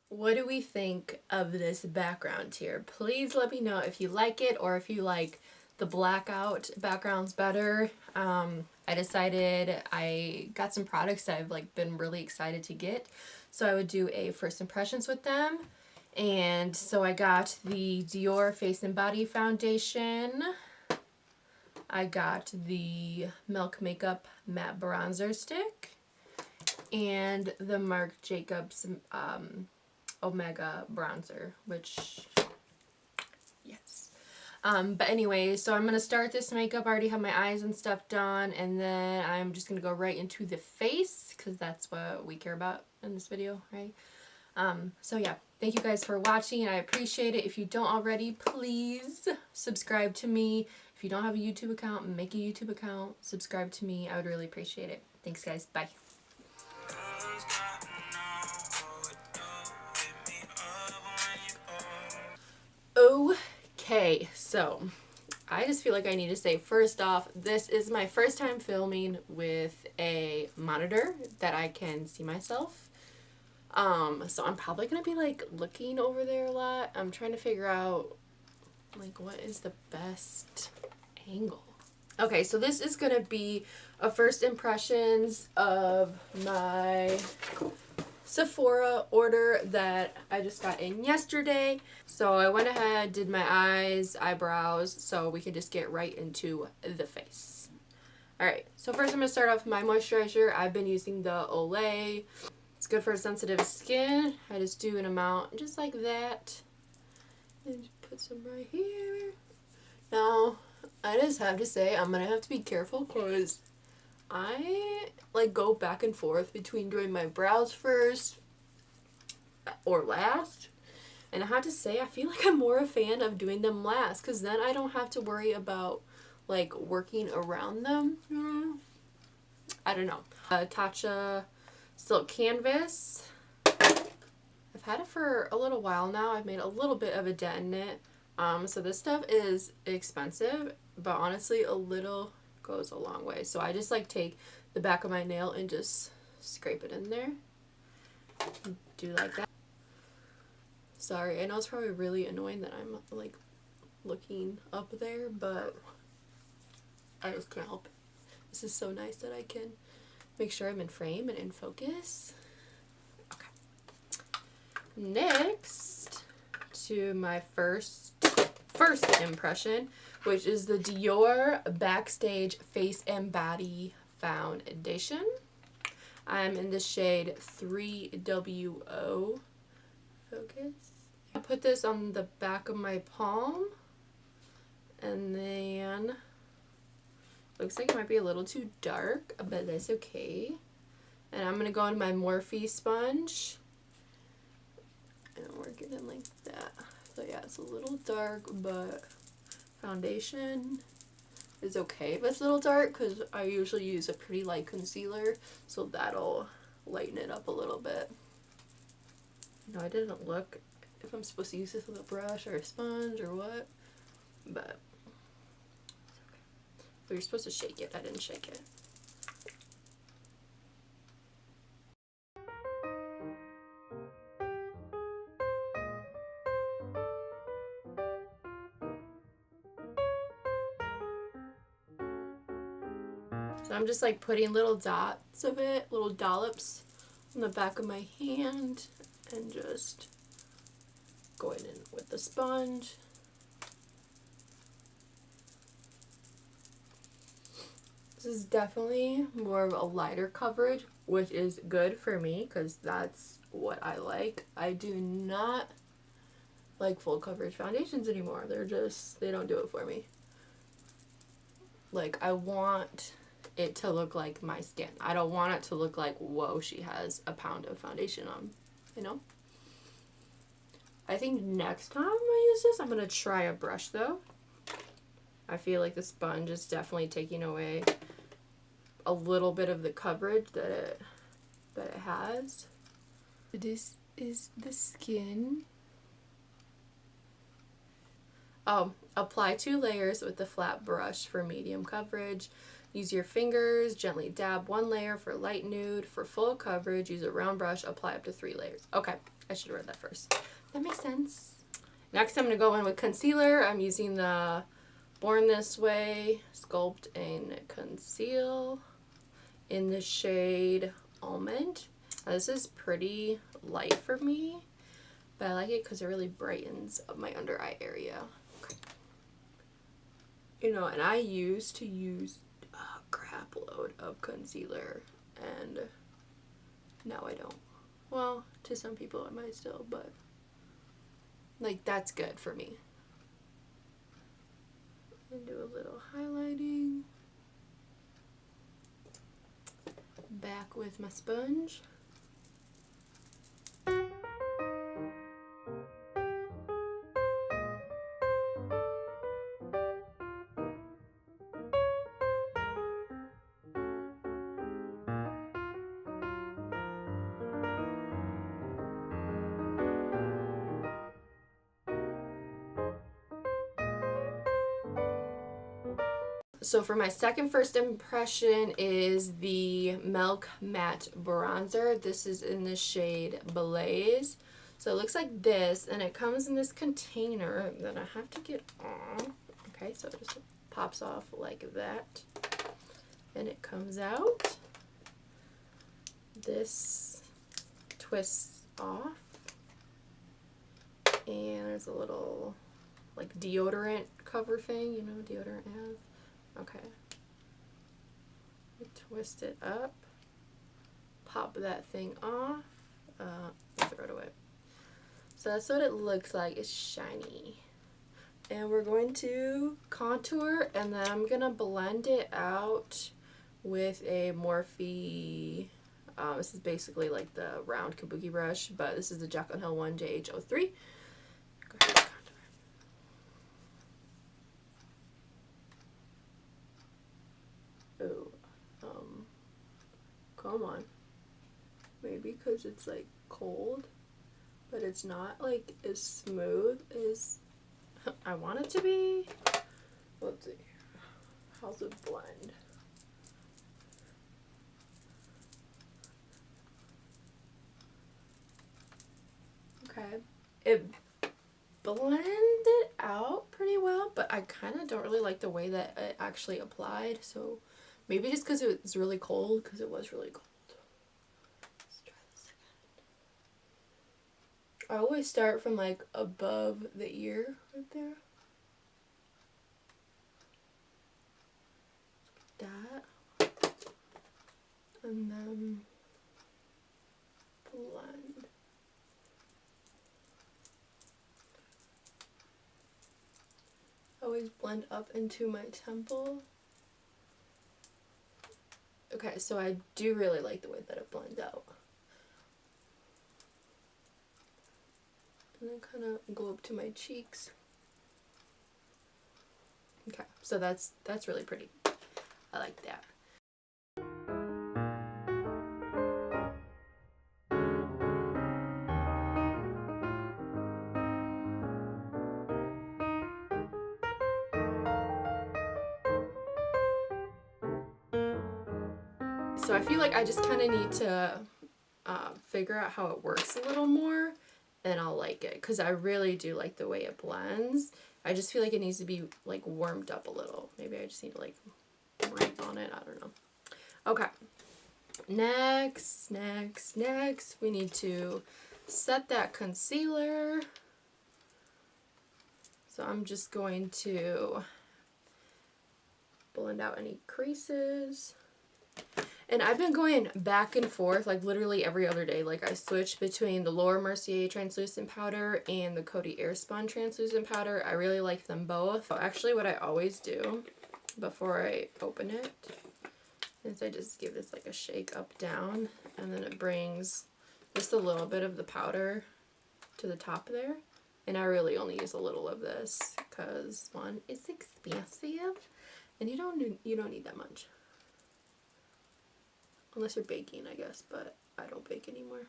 What do we think of this background here? Please let me know if you like it or if you like the blackout backgrounds better. I decided I got some products that I've like been really excited to get, so I would do a first impressions with them. And so I got the DIOR Face and Body Foundation. I got the Milk Makeup Matte Bronzer Stick and the MARC JACOBS Omega Bronzer, which, yes. But anyway, so I'm going to start this makeup. I already have my eyes and stuff done, and then I'm just going to go right into the face, because that's what we care about in this video, right? So yeah, thank you guys for watching, and I appreciate it. If you don't already, please subscribe to me. If you don't have a YouTube account, make a YouTube account, subscribe to me. I would really appreciate it. Thanks guys, bye. Okay, so I just feel like I need to say, first off, this is my first time filming with a monitor that I can see myself. So I'm probably gonna be like looking over there a lot. I'm trying to figure out like what is the best angle. Okay, so this is gonna be a first impressions of my Sephora order that I just got in yesterday. So I went ahead, did my eyes, eyebrows, so we can just get right into the face. Alright, so first I'm going to start off with my moisturizer. I've been using the Olay. It's good for sensitive skin. I just do an amount just like that. And just put some right here. Now, I just have to say, I'm going to have to be careful because I like go back and forth between doing my brows first or last. And I have to say, I feel like I'm more a fan of doing them last because then I don't have to worry about like working around them. I don't know. Tatcha Silk Canvas. I've had it for a little while now. I've made a little bit of a dent in it. So this stuff is expensive, but honestly a little goes a long way. So I just like take the back of my nail and just scrape it in there. Do like that. Sorry, I know it's probably really annoying that I'm like looking up there, but I just can't help it. This is so nice that I can make sure I'm in frame and in focus. Okay. Next, to my first impression, which is the DIOR Backstage Face and Body Foundation. I'm in the shade 3WO. Focus. I put this on the back of my palm, and then looks like it might be a little too dark, but that's okay. And I'm going to go on my Morphe sponge and work it in like that. So yeah, it's a little dark, but foundation is okay. But it's a little dark because I usually use a pretty light concealer, so that'll lighten it up a little bit. No, I didn't look if I'm supposed to use this with a brush or a sponge or what, but it's okay. But you're supposed to shake it. I didn't shake it. So I'm just like putting little dots of it, little dollops on the back of my hand and just going in with the sponge. This is definitely more of a lighter coverage, which is good for me because that's what I like. I do not like full coverage foundations anymore. They don't do it for me. Like, I want it to look like my skin. I don't want it to look like, whoa, she has a pound of foundation on, you know? I think next time I use this, I'm going to try a brush though. I feel like the sponge is definitely taking away a little bit of the coverage that it has. This is the skin. Oh, apply 2 layers with the flat brush for medium coverage. Use your fingers, gently dab 1 layer for light nude. For full coverage, use a round brush, apply up to 3 layers. Okay, I should have read that first. That makes sense. Next, I'm going to go in with concealer. I'm using the Born This Way Sculpt and Conceal in the shade Almond. Now, this is pretty light for me, but I like it because it really brightens up my under eye area. Okay. You know, and I used to use a crap load of concealer, and now I don't. Well, to some people I might still, but like that's good for me. And do a little highlighting. Back with my sponge. So for my second first impression is the Milk Matte Bronzer. This is in the shade Blaze. So it looks like this, and it comes in this container that I have to get on. Okay, so it just pops off like that, and it comes out. This twists off, and there's a little like deodorant cover thing, you know, deodorant has. Okay. Twist it up. Pop that thing off. Throw it away. So that's what it looks like. It's shiny. And we're going to contour, and then I'm going to blend it out with a Morphe. This is basically like the round kabuki brush, but this is the Jaclyn Hill one JH03. Go ahead. Come on. Maybe because it's like cold, but it's not like as smooth as I want it to be. Let's see. How's it blend? Okay. It blended out pretty well, but I kind of don't really like the way that it actually applied, so maybe just because it was really cold, because it was really cold. Let's try this again. I always start from like above the ear right there. Like that. And then blend. Always blend up into my temple. Okay, so I do really like the way that it blends out. And then kind of go up to my cheeks. Okay, so that's really pretty. I like that. So I feel like I just kind of need to figure out how it works a little more, and I'll like it, because I really do like the way it blends. I just feel like it needs to be like warmed up a little. Maybe I just need to like breathe on it. I don't know. Okay. Next, we need to set that concealer. So I'm just going to blend out any creases. And I've been going back and forth, like literally every other day. Like I switch between the Laura Mercier translucent powder and the Coty Airspun translucent powder. I really like them both. So actually what I always do before I open it is I just give this like a shake up, down, and then it brings just a little bit of the powder to the top there. And I really only use a little of this because one, it's expensive, and you don't need that much. Unless you're baking, I guess, but I don't bake anymore.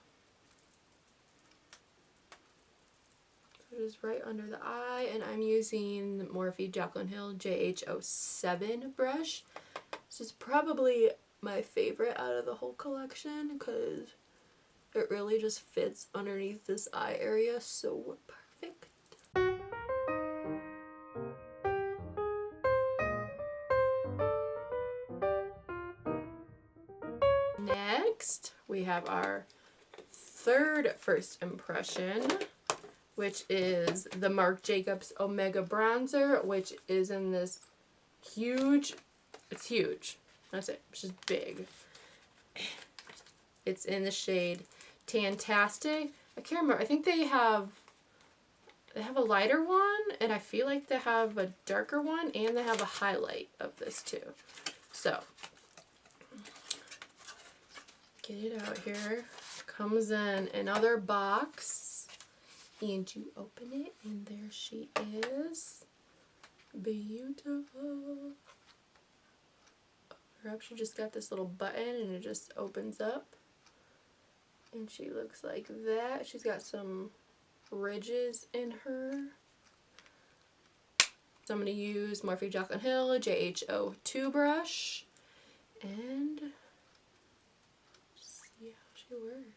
So it is right under the eye, and I'm using the Morphe Jaclyn Hill JH07 brush. This is probably my favorite out of the whole collection because It really just fits underneath this eye area so perfect. Next, we have our third first impression, which is the MARC JACOBS Omega Bronzer, which is in this huge, it's huge, that's it, it's just big. It's in the shade Tantastic. I can't remember, I think they have a lighter one, and I feel like they have a darker one, and they have a highlight of this too. So, get it out here. Comes in another box, and you open it, and there she is. Beautiful. Perhaps she just got this little button, and it just opens up. And she looks like that. She's got some ridges in her. So I'm going to use Morphe Jaclyn Hill JHO2 brush, and see how she works.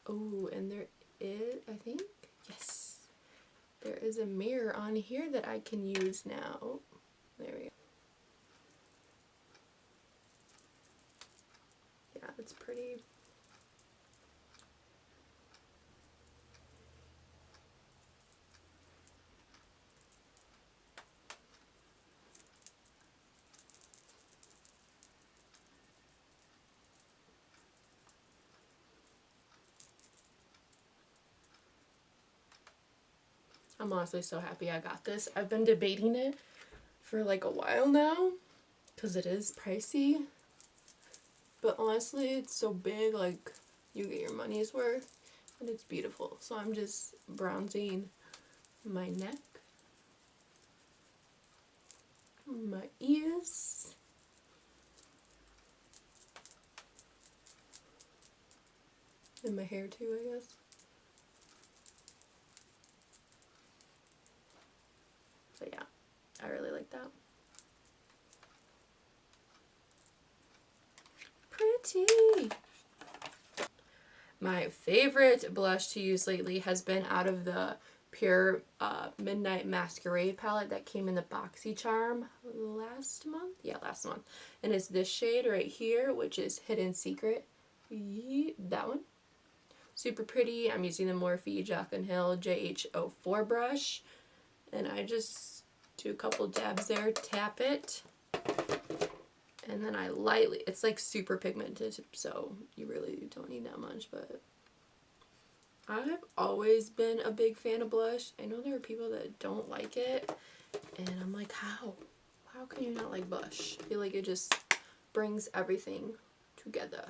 Oh, and there is, I think, yes, there is a mirror on here that I can use now. Oh, there we go. Yeah, it's pretty. I'm honestly so happy I got this. I've been debating it for like a while now because it is pricey. But honestly, it's so big, like you get your money's worth, and it's beautiful. So I'm just bronzing my neck, my ears, and my hair too, I guess. So yeah, I really like that. Pretty! My favorite blush to use lately has been out of the Pure Midnight Masquerade palette that came in the BoxyCharm last month. Yeah, last month. And it's this shade right here, which is Hidden Secret. That one. Super pretty. I'm using the Morphe Jaclyn Hill JHO4 brush. And I just do a couple dabs there, tap it. And then I lightly, it's like super pigmented, so you really don't need that much, but I've always been a big fan of blush. I know there are people that don't like it, and I'm like, how? How can you not like blush? I feel like it just brings everything together.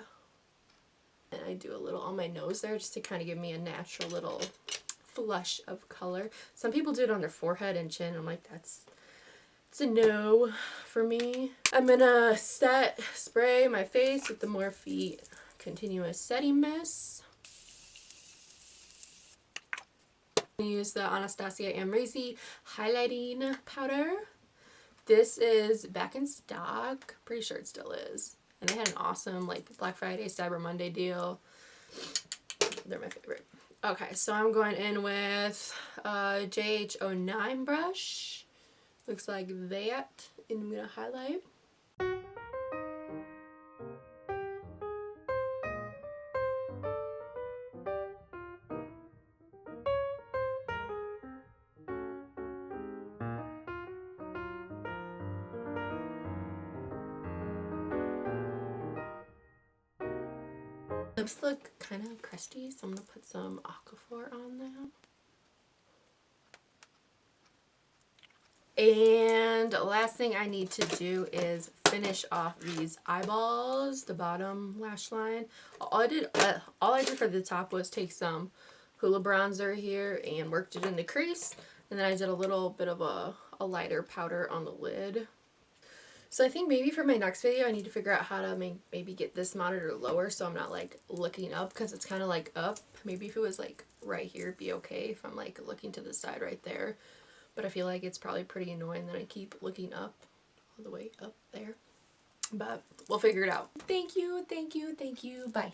And I do a little on my nose there just to kind of give me a natural little flush of color. Some people do it on their forehead and chin. I'm like, it's a no for me. I'm gonna spray my face with the Morphe Continuous Setting Mist. I'm gonna use the Anastasia Amrezy Highlighting Powder. This is back in stock. Pretty sure it still is. And they had an awesome like Black Friday, Cyber Monday deal. They're my favorite. Okay, so I'm going in with a JH09 brush. Looks like that, and I'm going to highlight. Lips look kind of crusty, so I'm going to put some Aquaphor on them. And last thing I need to do is finish off these eyeballs, the bottom lash line. All I did for the top was take some Hoola bronzer here and worked it in the crease. And then I did a little bit of a lighter powder on the lid. So I think maybe for my next video I need to figure out how to maybe get this monitor lower so I'm not like looking up, because it's kind of like up. Maybe if it was like right here it'd be okay if I'm like looking to the side right there. But I feel like it's probably pretty annoying that I keep looking up, all the way up there. But we'll figure it out. Thank you, thank you, thank you. Bye.